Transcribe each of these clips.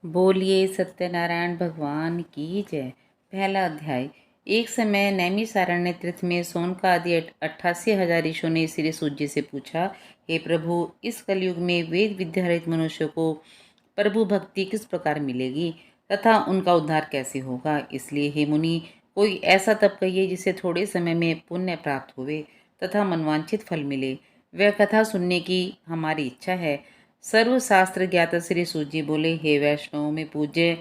बोलिए सत्यनारायण भगवान की जय। पहला अध्याय। एक समय नैमिषारण्य तीर्थ में सोनका आदि 88,000 ऋषियों ने श्री सूत जी से पूछा, हे प्रभु, इस कलयुग में वेद विद्यारहित मनुष्यों को प्रभु भक्ति किस प्रकार मिलेगी तथा उनका उद्धार कैसे होगा। इसलिए हे मुनि, कोई ऐसा तप कहिए जिससे थोड़े समय में पुण्य प्राप्त हुए तथा मनवांछित फल मिले। वह कथा सुनने की हमारी इच्छा है। सर्वशास्त्र ज्ञाता श्री सूत जी बोले, हे वैष्णव में पूज्य,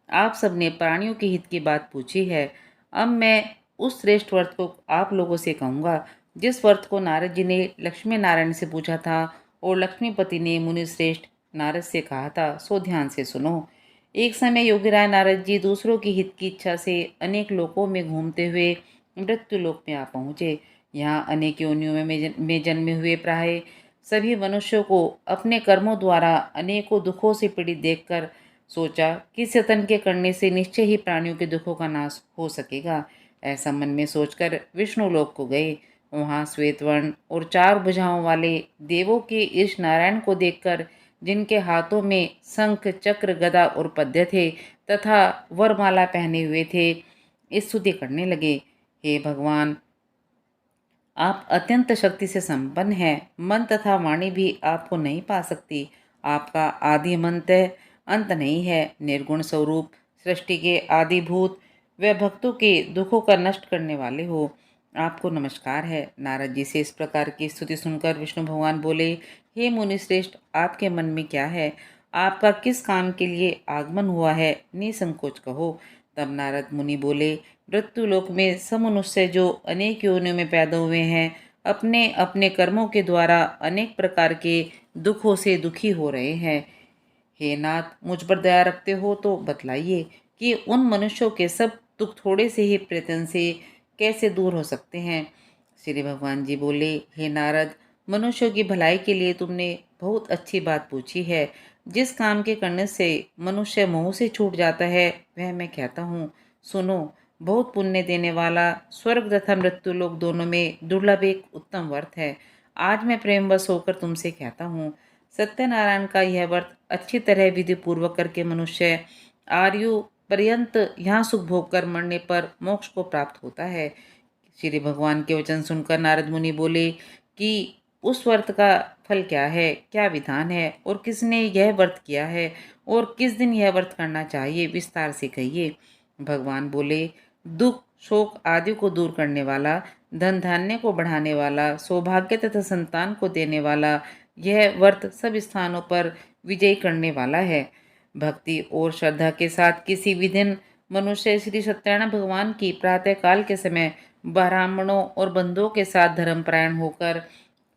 आप सबने प्राणियों के हित की बात पूछी है। अब मैं उस श्रेष्ठ व्रत को आप लोगों से कहूँगा जिस व्रत को नारद जी ने लक्ष्मी नारायण से पूछा था और लक्ष्मीपति ने मुनि श्रेष्ठ नारद से कहा था, सो ध्यान से सुनो। एक समय योगीराय नारद जी दूसरों की हित की इच्छा से अनेक लोकों में घूमते हुए मृत्यु लोक में आ पहुँचे। यहाँ अनेक योनियों में जन्मे हुए प्राय सभी मनुष्यों को अपने कर्मों द्वारा अनेकों दुखों से पीड़ित देखकर सोचा कि यतन के करने से निश्चय ही प्राणियों के दुखों का नाश हो सकेगा। ऐसा मन में सोचकर विष्णु लोक को गए। वहाँ श्वेतवर्ण और चार भुजाओं वाले देवों के इस नारायण को देखकर, जिनके हाथों में शंख चक्र गदा और पद्य थे तथा वरमाला पहने हुए थे, स्तुति करने लगे। हे भगवान, आप अत्यंत शक्ति से संपन्न हैं। मन तथा वाणी भी आपको नहीं पा सकती। आपका आदि मंत अंत नहीं है। निर्गुण स्वरूप, सृष्टि के आदिभूत, व भक्तों के दुखों का नष्ट करने वाले हो, आपको नमस्कार है। नारद जी से इस प्रकार की स्तुति सुनकर विष्णु भगवान बोले, हे मुनि श्रेष्ठ, आपके मन में क्या है? आपका किस काम के लिए आगमन हुआ है? निसंकोच कहो। तब नारद मुनि बोले, मृत्यु लोक में सब मनुष्य जो अनेक योनियों में पैदा हुए हैं, अपने अपने कर्मों के द्वारा अनेक प्रकार के दुखों से दुखी हो रहे हैं। हे नाथ, मुझ पर दया रखते हो तो बतलाइए कि उन मनुष्यों के सब दुख थोड़े से ही प्रयत्न से कैसे दूर हो सकते हैं। श्री भगवान जी बोले, हे नारद, मनुष्यों की भलाई के लिए तुमने बहुत अच्छी बात पूछी है। जिस काम के करने से मनुष्य मोह से छूट जाता है, वह मैं कहता हूँ, सुनो। बहुत पुण्य देने वाला, स्वर्ग तथा मृत्यु लोक दोनों में दुर्लभ एक उत्तम व्रत है। आज मैं प्रेमवश होकर तुमसे कहता हूँ, सत्यनारायण का यह व्रत अच्छी तरह विधि पूर्वक करके मनुष्य आयु पर्यंत यहाँ सुख भोग कर मरने पर मोक्ष को प्राप्त होता है। श्री भगवान के वचन सुनकर नारद मुनि बोले कि उस व्रत का फल क्या है, क्या विधान है, और किसने यह व्रत किया है, और किस दिन यह व्रत करना चाहिए, विस्तार से कहिए। भगवान बोले, दुख शोक आदि को दूर करने वाला, धन धान्य को बढ़ाने वाला, सौभाग्य तथा संतान को देने वाला, यह व्रत सब स्थानों पर विजय करने वाला है। भक्ति और श्रद्धा के साथ किसी भी दिन मनुष्य श्री सत्यनारायण भगवान की प्रातः काल के समय ब्राह्मणों और बंधुओं के साथ धर्मपरायण होकर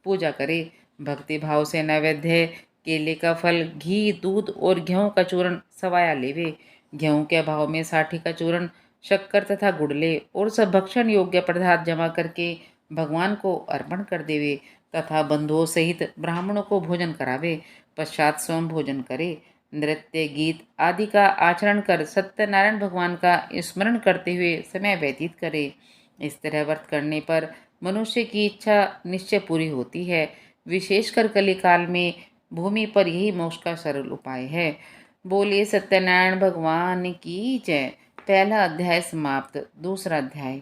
पूजा करे। भक्ति भाव से नैवेद्य केले का फल, घी, दूध और गेहूं का चूर्ण सवाया लेवे। गेहूं के अभाव में साठी का चूर्ण, शक्कर तथा गुड़ ले और सब भक्षण योग्य पदार्थ जमा करके भगवान को अर्पण कर देवे तथा बंधुओं सहित ब्राह्मणों को भोजन करावे। पश्चात स्वयं भोजन करे। नृत्य गीत आदि का आचरण कर सत्यनारायण भगवान का स्मरण करते हुए समय व्यतीत करे। इस तरह व्रत करने पर मनुष्य की इच्छा निश्चय पूरी होती है। विशेषकर कलिकाल में भूमि पर यही मोक्ष का सरल उपाय है। बोलिए सत्यनारायण भगवान की जय। पहला अध्याय समाप्त। दूसरा अध्याय।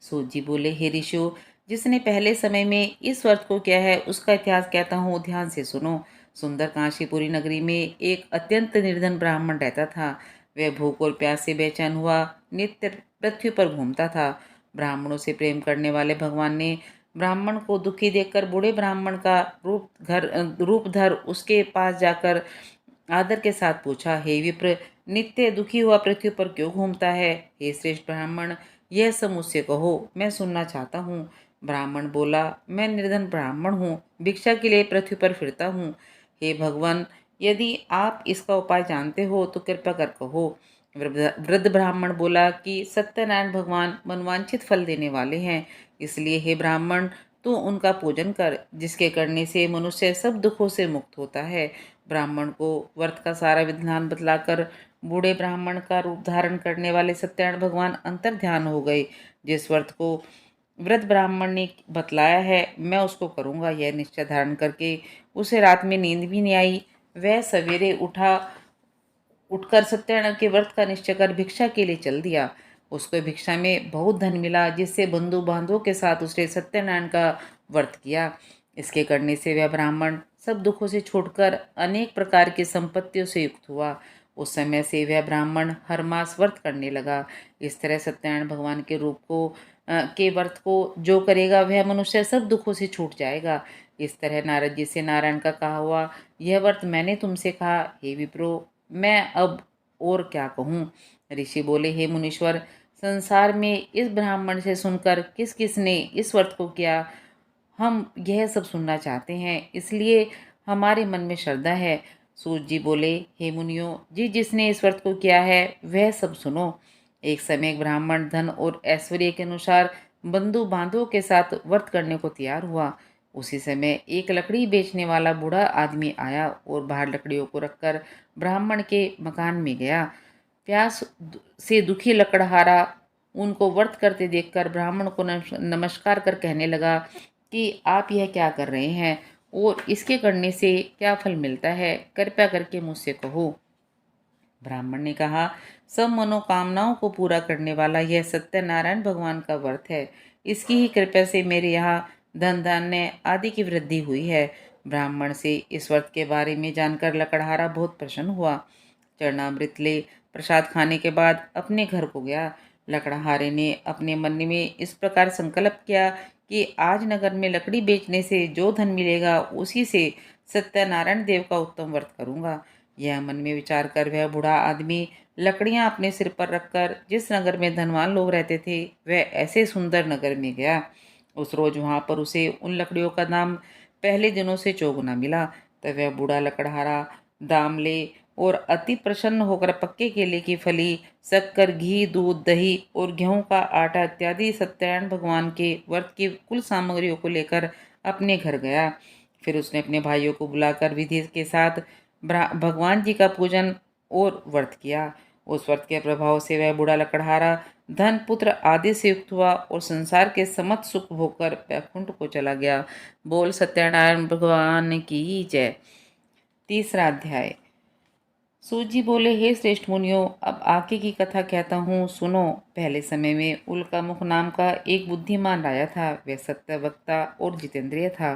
सूत जी बोले, हे ऋषियों, जिसने पहले समय में इस व्रत को किया है उसका इतिहास कहता हूँ, ध्यान से सुनो। सुंदर काशीपुरी नगरी में एक अत्यंत निर्धन ब्राह्मण रहता था। वह भूख और प्यास से बेचैन हुआ नित्य पृथ्वी पर घूमता था। ब्राह्मणों से प्रेम करने वाले भगवान ने ब्राह्मण को दुखी देखकर बूढ़े ब्राह्मण का रूप धर उसके पास जाकर आदर के साथ पूछा, हे विप्र, नित्य दुखी हुआ पृथ्वी पर क्यों घूमता है? हे श्रेष्ठ ब्राह्मण, यह सब मुझसे कहो, मैं सुनना चाहता हूँ। ब्राह्मण बोला, मैं निर्धन ब्राह्मण हूँ, भिक्षा के लिए पृथ्वी पर फिरता हूँ। हे भगवान, यदि आप इसका उपाय जानते हो तो कृपा कर कहो। वृद्ध ब्राह्मण बोला कि सत्यनारायण भगवान मनवांछित फल देने वाले हैं, इसलिए हे ब्राह्मण, तू उनका पूजन कर, जिसके करने से मनुष्य सब दुखों से मुक्त होता है। ब्राह्मण को व्रत का सारा विधान बतलाकर बूढ़े ब्राह्मण का रूप धारण करने वाले सत्यनारायण भगवान अंतर ध्यान हो गए। जिस व्रत को वृद्ध ब्राह्मण ने बतलाया है, मैं उसको करूँगा, यह निश्चय धारण करके उसे रात में नींद भी नहीं आई। वह सवेरे उठा उठकर सत्यनारायण के व्रत का निश्चय कर भिक्षा के लिए चल दिया। उसको भिक्षा में बहुत धन मिला, जिससे बंधु बांधवों के साथ उसने सत्यनारायण का व्रत किया। इसके करने से वह ब्राह्मण सब दुखों से छूटकर अनेक प्रकार की संपत्तियों से युक्त हुआ। उस समय से वह ब्राह्मण हर मास व्रत करने लगा। इस तरह सत्यनारायण भगवान के रूप को के व्रत को जो करेगा वह मनुष्य सब दुखों से छूट जाएगा। इस तरह नारद जी से नारायण का कहा हुआ यह व्रत मैंने तुमसे कहा, हे विप्रो, मैं अब और क्या कहूँ। ऋषि बोले, हे मुनीश्वर, संसार में इस ब्राह्मण से सुनकर किस किस ने इस व्रत को किया, हम यह सब सुनना चाहते हैं, इसलिए हमारे मन में श्रद्धा है। सूत जी बोले, हे मुनियों, जिसने इस व्रत को किया है वह सब सुनो। एक समय एक ब्राह्मण धन और ऐश्वर्य के अनुसार बंधु बांधवों के साथ व्रत करने को तैयार हुआ। उसी समय एक लकड़ी बेचने वाला बूढ़ा आदमी आया और बाहर लकड़ियों को रखकर ब्राह्मण के मकान में गया। प्यास से दुखी लकड़हारा उनको व्रत करते देखकर ब्राह्मण को नमस्कार कर कहने लगा कि आप यह क्या कर रहे हैं और इसके करने से क्या फल मिलता है, कृपया करके मुझसे कहो। ब्राह्मण ने कहा, सब मनोकामनाओं को पूरा करने वाला यह सत्यनारायण भगवान का व्रत है। इसकी ही कृपा से मेरे यहाँ धन धान्य आदि की वृद्धि हुई है। ब्राह्मण से इस व्रत के बारे में जानकर लकड़हारा बहुत प्रसन्न हुआ। चरणामृत ले प्रसाद खाने के बाद अपने घर को गया। लकड़हारे ने अपने मन में इस प्रकार संकल्प किया कि आज नगर में लकड़ी बेचने से जो धन मिलेगा उसी से सत्यनारायण देव का उत्तम व्रत करूंगा। यह मन में विचार कर वह बूढ़ा आदमी लकड़ियां अपने सिर पर रखकर जिस नगर में धनवान लोग रहते थे वह ऐसे सुंदर नगर में गया। उस रोज वहां पर उसे उन लकड़ियों का दाम पहले दिनों से चौगुना मिला। तब वह बूढ़ा लकड़हारा दाम ले और अति प्रसन्न होकर पक्के केले की फली, शक्कर, घी, दूध, दही और गेहूं का आटा इत्यादि सत्यनारायण भगवान के व्रत की कुल सामग्रियों को लेकर अपने घर गया। फिर उसने अपने भाइयों को बुलाकर विधि के साथ भगवान जी का पूजन और व्रत किया। उस व्रत के प्रभाव से वह बूढ़ा लकड़हारा धन, पुत्र आदि से युक्त हुआ और संसार के समस्त सुख भोगकर वैकुंठ को चला गया। बोल सत्यनारायण भगवान की जय। तीसरा अध्याय। सूत जी बोले, हे श्रेष्ठ मुनियों, अब आगे की कथा कहता हूँ, सुनो। पहले समय में उल्कामुख नाम का एक बुद्धिमान राजा था। वह सत्यवक्ता और जितेंद्रिय था।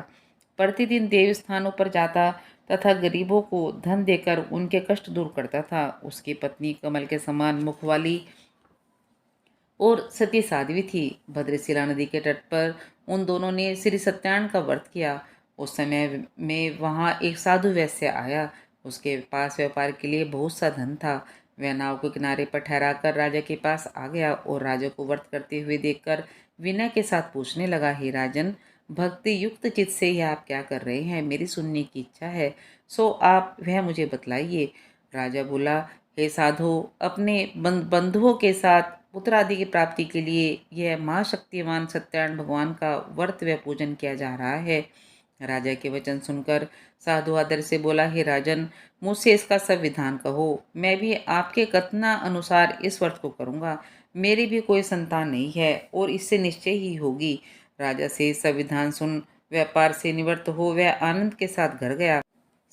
प्रतिदिन देव स्थानों पर जाता तथा गरीबों को धन देकर उनके कष्ट दूर करता था। उसकी पत्नी कमल के समान मुख वाली और सती साध्वी थी। भद्रशिला नदी के तट पर उन दोनों ने श्री सत्यान का व्रत किया। उस समय में वहां एक साधु वैश्य आया। उसके पास व्यापार के लिए बहुत सा धन था। वह नाव को किनारे पर ठहराकर राजा के पास आ गया और राजा को व्रत करते हुए देखकर विनय के साथ पूछने लगा, हे राजन, भक्ति युक्त चित्त से यह आप क्या कर रहे हैं? मेरी सुनने की इच्छा है, सो आप वह मुझे बतलाइए। राजा बोला, हे साधु, अपने बंधुओं के साथ पुत्र आदि की प्राप्ति के लिए यह महाशक्तिमान सत्यनारायण भगवान का व्रत व पूजन किया जा रहा है। राजा के वचन सुनकर साधु आदर से बोला, हे राजन, मुझसे इसका सब विधान कहो। मैं भी आपके कथना अनुसार इस व्रत को करूंगा। मेरी भी कोई संतान नहीं है और इससे निश्चय ही होगी। राजा से सब विधान सुन व्यापार से निवृत्त हो वह आनंद के साथ घर गया।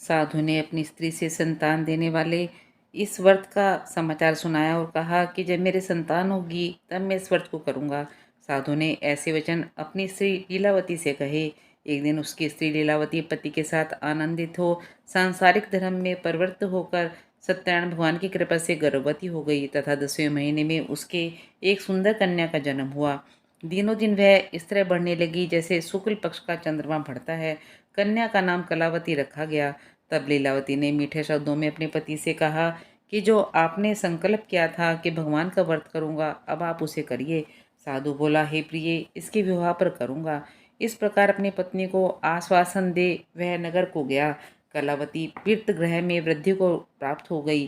साधु ने अपनी स्त्री से संतान देने वाले इस व्रत का समाचार सुनाया और कहा कि जब मेरे संतान होगी तब मैं इस व्रत को करूंगा। साधु ने ऐसे वचन अपनी स्त्री लीलावती से कहे। एक दिन उसकी स्त्री लीलावती पति के साथ आनंदित हो सांसारिक धर्म में प्रवृत्त होकर सत्यनारायण भगवान की कृपा से गर्भवती हो गई तथा 10वें महीने में उसके एक सुंदर कन्या का जन्म हुआ। दिनों दिन वह इस तरह बढ़ने लगी जैसे शुक्ल पक्ष का चंद्रमा बढ़ता है। कन्या का नाम कलावती रखा गया। तब लीलावती ने मीठे शब्दों में अपने पति से कहा कि जो आपने संकल्प किया था कि भगवान का व्रत करूंगा, अब आप उसे करिए। साधु बोला, हे प्रिय, इसके विवाह पर करूंगा। इस प्रकार अपनी पत्नी को आश्वासन दे वह नगर को गया। कलावती पीर्त ग्रह में वृद्धि को प्राप्त हो गई।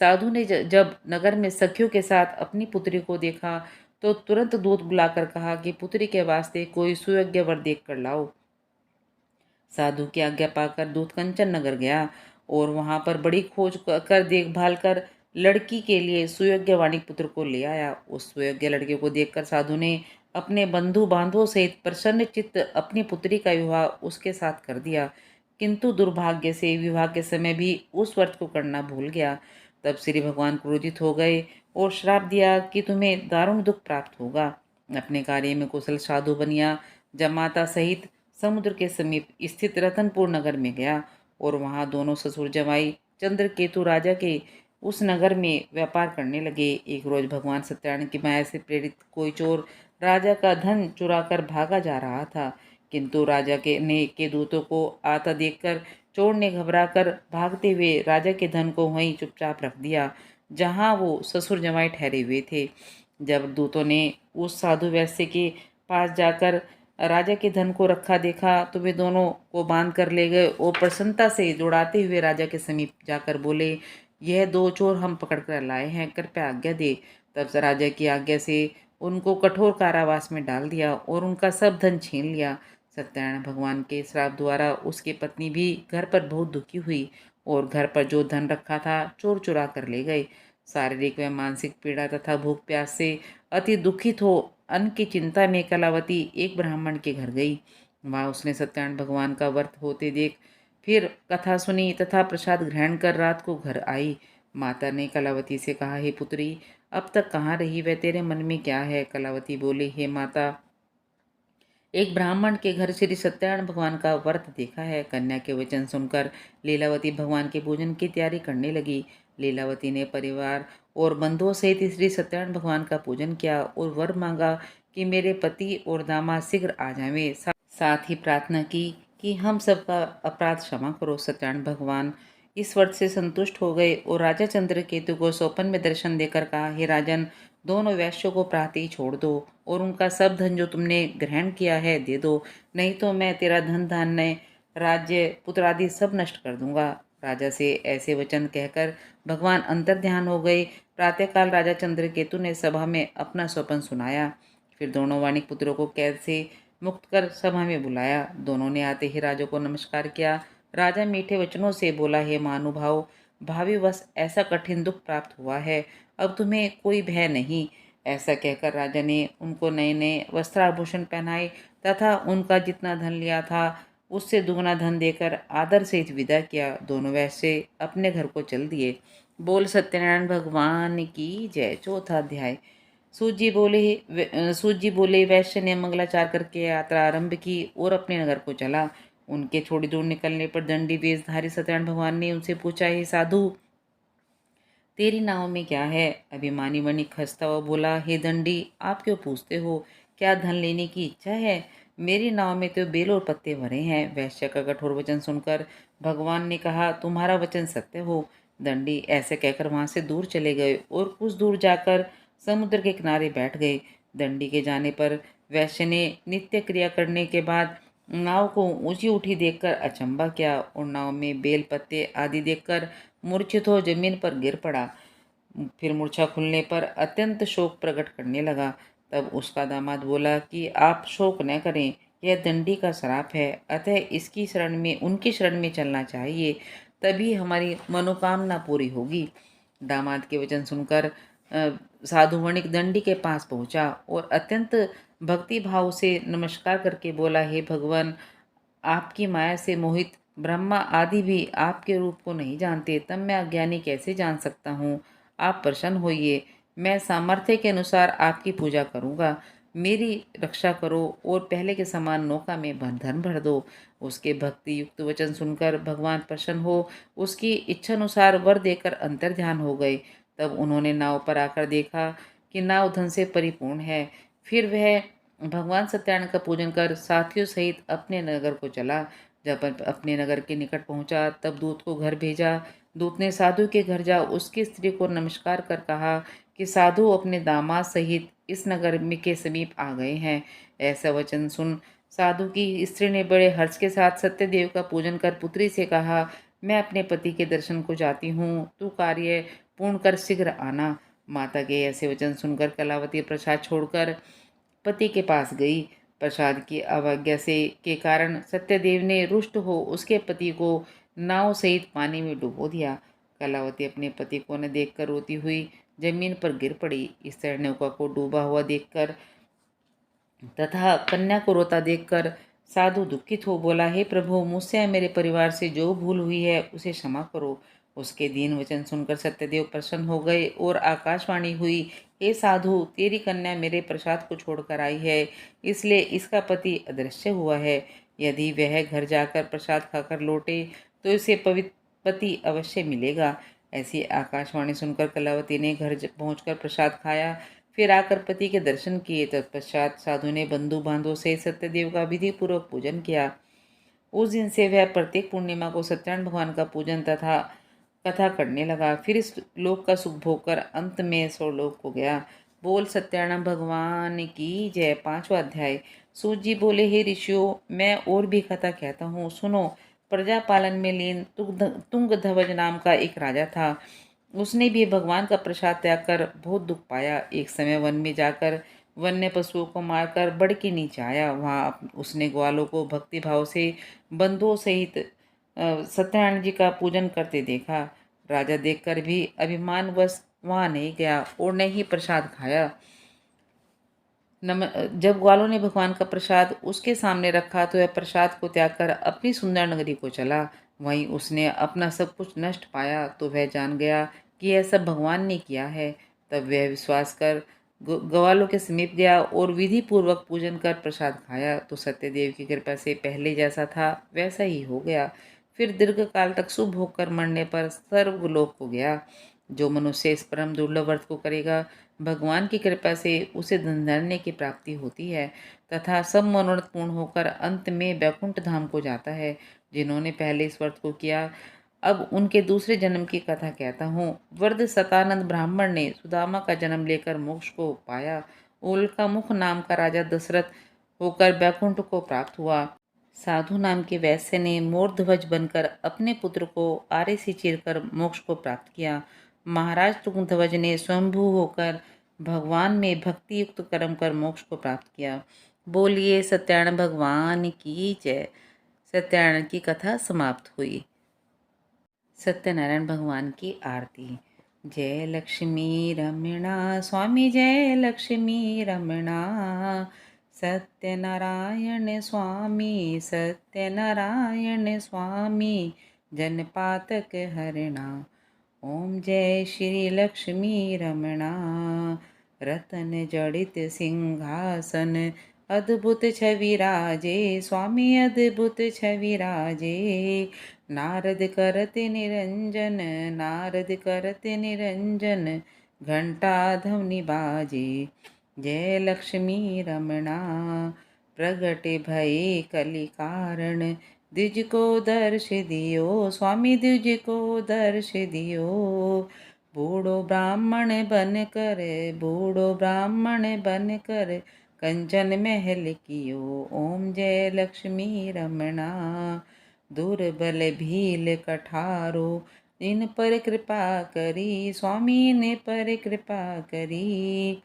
साधु ने जब नगर में सखियों के साथ अपनी पुत्री को देखा तो तुरंत दूत बुलाकर कहा कि पुत्री के वास्ते कोई सुयोग्य वर देख कर लाओ। साधु की आज्ञा पाकर दूत कंचन नगर गया और वहां पर बड़ी खोज कर देखभाल कर लड़की के लिए सुयोग्य वाणी पुत्र को ले आया। उस सुयोग्य लड़के को देखकर साधु ने अपने बंधु बांधवों सहित प्रसन्न चित्त अपनी पुत्री का विवाह उसके साथ कर दिया। किंतु दुर्भाग्य से विवाह के समय भी उस व्रत को करना भूल गया। तब श्री भगवान क्रोधित हो गए और श्राप दिया कि तुम्हें दारुण दुख प्राप्त होगा। अपने कार्य में कुशल साधु बनिया जमाता सहित समुद्र के समीप स्थित रतनपुर नगर में गया और वहां दोनों ससुर जमाई चंद्रकेतु राजा के उस नगर में व्यापार करने लगे। एक रोज भगवान सत्यनारायण की माया से प्रेरित कोई चोर राजा का धन चुराकर भागा जा रहा था, किंतु राजा के दूतों को आता देखकर चोर ने घबराकर भागते हुए राजा के धन को वहीं चुपचाप रख दिया जहां वो ससुर जमाई ठहरे हुए थे। जब दूतों ने उस साधु वैश्य के पास जाकर राजा के धन को रखा देखा तो वे दोनों को बांध कर ले गए और प्रसन्नता से दौड़ाते हुए राजा के समीप जाकर बोले, यह दो चोर हम पकड़ कर लाए हैं, कृपया आज्ञा दे। तब से राजा की आज्ञा से उनको कठोर कारावास में डाल दिया और उनका सब धन छीन लिया। सत्यनारायण भगवान के श्राप द्वारा उसकी पत्नी भी घर पर बहुत दुखी हुई और घर पर जो धन रखा था चोर चुरा कर ले गए। शारीरिक व मानसिक पीड़ा तथा भूख प्यास से अति दुखित हो अन्न की चिंता में कलावती एक ब्राह्मण के घर गई। वहां उसने सत्यनारायण भगवान का व्रत होते देख फिर कथा सुनी तथा प्रसाद ग्रहण कर रात को घर आई। माता ने कलावती से कहा, हे पुत्री, अब तक कहाँ रही, वह तेरे मन में क्या है? कलावती बोली, हे माता, एक ब्राह्मण के घर श्री सत्यनारायण भगवान का व्रत देखा है। कन्या के वचन सुनकर लीलावती भगवान के पूजन की तैयारी करने लगी। लीलावती ने परिवार और बंधुओं सहित श्री सत्यनारायण भगवान का पूजन किया और वर मांगा कि मेरे पति और दामाद शीघ्र आ जाएं। साथ ही प्रार्थना की कि हम सबका अपराध क्षमा करो। सत्यनारायण भगवान इस व्रत से संतुष्ट हो गए और राजा चंद्रकेतु को स्वप्न में दर्शन देकर कहा, हे राजन, दोनों वैश्यों को प्रातः ही छोड़ दो और उनका सब धन जो तुमने ग्रहण किया है दे दो, नहीं तो मैं तेरा धन धान्य राज्य पुत्र आदि सब नष्ट कर दूंगा। राजा से ऐसे वचन कहकर भगवान अंतर ध्यान हो गए। प्रातःकाल राजा चंद्रकेतु ने सभा में अपना स्वप्न सुनाया। फिर दोनों वाणिक पुत्रों को कैद से मुक्त कर सभा में बुलाया। दोनों ने आते ही राजा को नमस्कार किया। राजा मीठे वचनों से बोला, हे महानुभाव, भावी वश ऐसा कठिन दुख प्राप्त हुआ है, अब तुम्हें कोई भय नहीं। ऐसा कहकर राजा ने उनको नए नए वस्त्राभूषण पहनाए तथा उनका जितना धन लिया था उससे दुगना धन देकर आदर सहित विदा किया। दोनों वैसे अपने घर को चल दिए। बोल सत्यनारायण भगवान की जय। चौथा अध्याय। सूत जी बोले, वैश्य ने मंगलाचार करके यात्रा आरंभ की और अपने नगर को चला। उनके थोड़ी दूर निकलने पर दंडी वेशधारी सत्यनारायण भगवान ने उनसे पूछा, हे साधु, तेरी नाव में क्या है? अभिमानी वणिक हंसता हुआ बोला, हे दंडी, आप क्यों पूछते हो? क्या धन लेने की इच्छा है? मेरी नाव में तो बेल और पत्ते भरे हैं। वैश्य का कठोर वचन सुनकर भगवान ने कहा, तुम्हारा वचन सत्य हो। दंडी ऐसे कहकर वहां से दूर चले गए और कुछ दूर जाकर समुद्र के किनारे बैठ गए। दंडी के जाने पर वैश्य ने नित्य क्रिया करने के बाद नाव को ऊंची उठी देखकर अचंभा किया और नाव में बेल पत्ते आदि देखकर मूर्छित हो जमीन पर गिर पड़ा। फिर मूर्छा खुलने पर अत्यंत शोक प्रकट करने लगा। तब उसका दामाद बोला कि आप शोक न करें, यह दंडी का श्राप है, अतः इसकी शरण में उनकी शरण में चलना चाहिए, तभी हमारी मनोकामना पूरी होगी। दामाद के वचन सुनकर साधु वणिक दंडी के पास पहुंचा और अत्यंत भक्ति भाव से नमस्कार करके बोला, हे भगवान, आपकी माया से मोहित ब्रह्मा आदि भी आपके रूप को नहीं जानते, तब मैं अज्ञानी कैसे जान सकता हूँ? आप प्रसन्न होइए, मैं सामर्थ्य के अनुसार आपकी पूजा करूँगा। मेरी रक्षा करो और पहले के समान नौका में धन भर दो। उसके भक्ति युक्त वचन सुनकर भगवान प्रसन्न हो उसकी इच्छा अनुसार वर देकर अंतर ध्यान हो गए। तब उन्होंने नाव पर आकर देखा कि नाव धन से परिपूर्ण है। फिर वह भगवान सत्यनारायण का पूजन कर साथियों सहित अपने नगर को चला। जब अपने नगर के निकट पहुंचा तब दूत को घर भेजा। दूत ने साधु के घर जा उसकी स्त्री को नमस्कार कर कहा कि साधु अपने दामाद सहित इस नगर में के समीप आ गए हैं। ऐसा वचन सुन साधु की स्त्री ने बड़े हर्ष के साथ सत्यदेव का पूजन कर पुत्री से कहा, मैं अपने पति के दर्शन को जाती हूँ, तू कार्य पूर्ण कर शीघ्र आना। माता के ऐसे वचन सुनकर कलावती प्रसाद छोड़कर पति के पास गई। प्रसाद की अवज्ञा से के कारण सत्यदेव ने रुष्ट हो उसके पति को नाव सहित पानी में डुबो दिया। कलावती अपने पति को न देखकर रोती हुई जमीन पर गिर पड़ी। इस तरह नौका को डूबा हुआ देखकर तथा कन्या को रोता देखकर साधु दुखित हो बोला, हे प्रभु, मुझसे मेरे परिवार से जो भूल हुई है उसे क्षमा करो। उसके दीन वचन सुनकर सत्यदेव प्रसन्न हो गए और आकाशवाणी हुई, हे साधु, तेरी कन्या मेरे प्रसाद को छोड़कर आई है, इसलिए इसका पति अदृश्य हुआ है। यदि वह घर जाकर प्रसाद खाकर लौटे तो इसे पवित्र पति अवश्य मिलेगा। ऐसी आकाशवाणी सुनकर कलावती ने घर पहुंचकर प्रसाद खाया, फिर आकर पति के दर्शन किए। तत्पश्चात साधु ने बंधु बांधवों से सत्यदेव का विधि पूर्वक पूजन किया। उस दिन से वह प्रत्येक पूर्णिमा को सत्यनारायण भगवान का पूजन तथा कथा करने लगा। फिर इस लोक का सुख भोग कर अंत में स्वलोक को गया। बोल सत्यनारायण भगवान की जय। 5वां अध्याय। सूत जी बोले, हे ऋषियों, मैं और भी कथा कहता हूँ, सुनो। प्रजा पालन में लीन तुंगध्वज नाम का एक राजा था। उसने भी भगवान का प्रसाद त्याग कर बहुत दुख पाया। एक समय वन में जाकर वन्य पशुओं को मारकर बड़ के नीचे आया। वहाँ उसने ग्वालों को भक्ति भाव से बंधुओं सहित सत्यनारायण जी का पूजन करते देखा। राजा देखकर भी अभिमानवश वहाँ नहीं गया और न ही प्रसाद खाया। जब ग्वालों ने भगवान का प्रसाद उसके सामने रखा तो वह प्रसाद को त्याग कर अपनी सुंदर नगरी को चला। वहीं उसने अपना सब कुछ नष्ट पाया तो वह जान गया कि यह सब भगवान ने किया है। तब वह विश्वास कर ग्वालों के समीप गया और विधि पूर्वक पूजन कर प्रसाद खाया तो सत्यदेव की कृपा से पहले जैसा था वैसा ही हो गया। फिर दीर्घ काल तक शुभ होकर मरने पर सर्वलोक को गया। जो मनुष्य इस परम दुर्लभ व्रत को करेगा, भगवान की कृपा से उसे धन्य की प्राप्ति होती है तथा सब मनोरथ पूर्ण होकर अंत में वैकुंठ धाम को जाता है। जिन्होंने पहले इस व्रत को किया, अब उनके दूसरे जन्म की कथा कहता हूँ। वृद्ध सतानंद ब्राह्मण ने सुदामा का जन्म लेकर मोक्ष को पाया। उल्का मुख नाम का राजा दशरथ होकर वैकुंठ को प्राप्त हुआ। साधु नाम के वैश्य ने मोरध्वज बनकर अपने पुत्र को आरे से चीरकर मोक्ष को प्राप्त किया। महाराज तुंगध्वज ने स्वयंभू होकर भगवान में भक्ति युक्त कर्म कर मोक्ष को प्राप्त किया। बोलिए सत्यानारायण भगवान की जय। सत्यानारायण की कथा समाप्त हुई। सत्यनारायण भगवान की आरती। जय लक्ष्मी रमणा स्वामी, जय लक्ष्मी रमणा। सत्यनारायण स्वामी, सत्यनारायण स्वामी, जनपातक हरणा। ओम जय श्री लक्ष्मी रमणा। रतन जड़ित सिंहासन, अद्भुत छवि राजे, स्वामी अद्भुत छवि राजे। नारद करते निरंजन, नारद करते निरंजन, घंटा ध्वनि बाजे। जय लक्ष्मी रमणा। प्रगट भये कलि कारण, द्विज को दर्श दियो, स्वामी द्विज को दर्श दियो। बूढ़ो ब्राह्मण बन कर, बूढ़ो ब्राह्मण बन कर, कंचन महल कियो। ओम जय लक्ष्मी रमणा। दुर्बल भील कठारो, इन पर कृपा करी, स्वामी ने पर कृपा करी।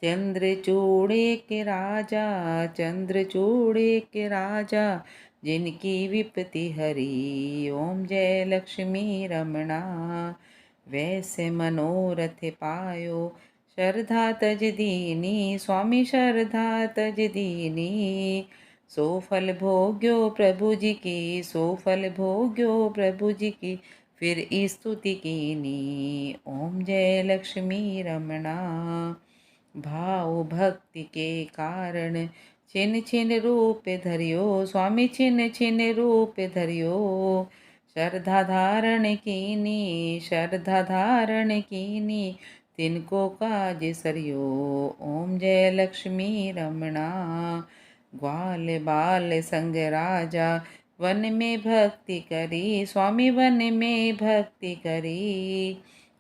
चंद्रचूड़े के राजा, चंद्रचूड़े के राजा, जिनकी विपत्ति हरी। ओम जय लक्ष्मी रमणा। वैसे मनोरथ पायो, श्रद्धा तज दीनी, स्वामी श्रद्धा तज दीनी। सो फल भोग्यो प्रभु जी की, सो फल भोग्यो प्रभु जी की, फिर स्तुति कीनी। ओम जय लक्ष्मी रमणा। भाव भक्ति के कारण, छिन छिन रूप धरियो, स्वामी छिन छिन रूप धरियो। श्रद्धा धारण कीनी, श्रद्धा धारण कीनी, तिनको काज सरियो। ओम जय लक्ष्मी रमणा। ग्वाल बाल संग राजा, वन में भक्ति करी, स्वामी वन में भक्ति करी।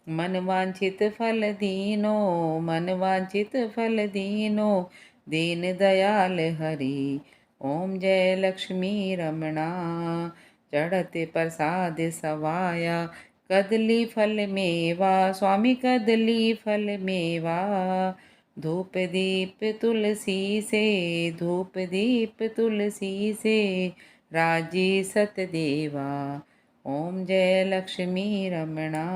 मन वांछित फल दीनो, मन वांछित फल दीनो, दीन दयाल हरि। ओम जय लक्ष्मी रमणा। चढ़ते प्रसाद सवाया, कदली फल मेवा, स्वामी कदली फल मेवा। धूप दीप तुलसी से, धूप दीप तुलसी से, राजी सतदेवा। ओम जय लक्ष्मी रमणा।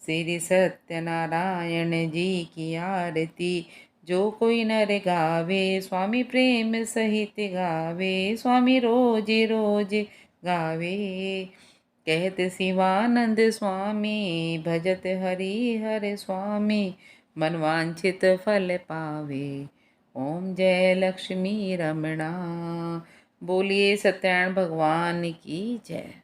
श्री सत्यनारायण जी की आरती जो कोई नर गावे, स्वामी प्रेम सहित गावे, स्वामी रोज रोज गावे। कहते शिवानंद स्वामी, भजत हरि हर स्वामी, मनवांछित फल पावे। ओम जय लक्ष्मी रमणा। बोलिए सत्यनारायण भगवान की जय।